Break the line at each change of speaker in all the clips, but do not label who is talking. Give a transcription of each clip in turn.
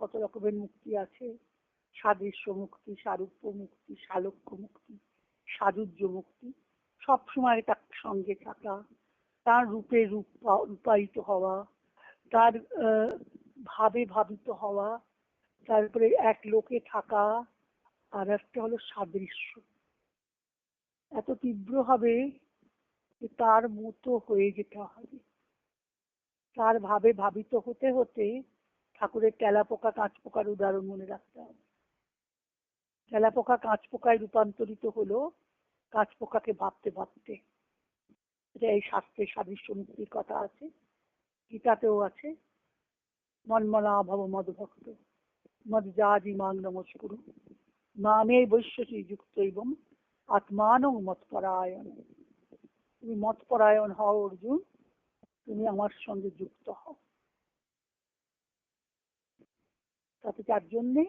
কত রকমের মুক্তি আছে, সাদৃশ্য মুক্তি, সারূপ্য মুক্তি, সালোক্য মুক্তি, সাযুজ্য মুক্তি। সবসময় তার সঙ্গে থাকা, তার রূপে রূপায়িত হওয়া, তার ভাবে ভাবিত হওয়া, তারপরে এক লোকে থাকা, আর একটা হলো সাদৃশ্য। এত তীব্র হবে যে তার মতো হয়ে যেতে হবে। তার ভাবে ভাবিত হতে হতে ঠাকুরের তেলাপোকা কাঁচপোকার উদাহরণ মনে রাখতে হবে। তেলাপোকা কাঁচপোকায় রূপান্তরিত হলো কাঁচপোকাকে ভাবতে ভাবতে। এটা এই শাস্ত্রে সাদৃশ্য মুক্তির কথা আছে, গীতাতেও আছে। মন্মনা ভব মদভক্ত মজ্জাজি মাং নমস্কুরু মামে বৈশ্যসী যুক্ত এবং আত্মানং মৎপরায়ণ। তুমি মৎপরায়ণ হও অর্জুন, তুমি আমার সঙ্গে যুক্ত হও। তাতে তার জন্যে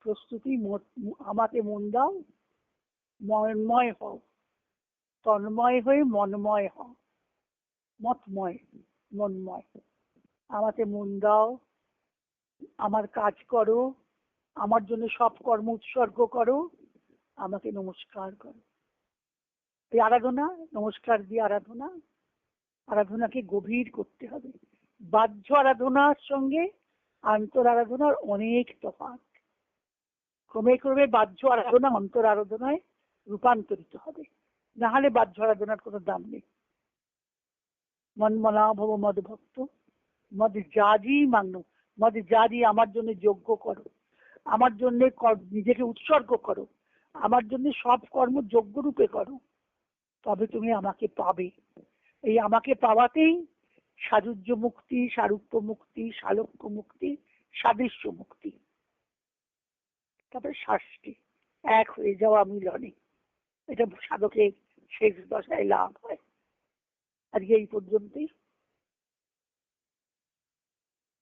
প্রস্তুতি, আমাকে মন দাও, মনময় হও, তন্ময় হয়ে মনময় হও, মতময় মনময়। আমাকে মন দাও, আমার কাজ করো, আমার জন্য সব কর্ম উৎসর্গ করো, আমাকে নমস্কার করো। এই আরাধনা, নমস্কার দিয়ে আরাধনা, আরাধনাকে গভীর করতে হবে। বাহ্য আরাধনার সঙ্গে অন্তর আরাধনার অনেক তফাৎ। ক্রমে ক্রমে বাহ্য আরাধনা অন্তর আরাধনায় রূপান্তরিত হবে, না হলে বাহ্য আরাধনার কোনো দাম নেই। মন্মনা ভব মদ ভক্ত মদ জাজি মান্য, মদ জাজি আমার জন্য যজ্ঞ করো, আমার জন্য নিজেকে উৎসর্গ করো, আমার জন্য সব কর্ম যজ্ঞ রূপে করো, তবে তুমি আমাকে পাবে। এই আমাকে পাওয়াতেই সাযুজ্য মুক্তি, সারূপ্য মুক্তি, সালোক্য মুক্তি, সাদৃশ্য মুক্তি। তারপরে ষষ্ঠী, এক হয়ে যাওয়া মিলনে। এটা সাধকের শেষ দশায় লাভ হয়। আজকে এই পর্যন্তই।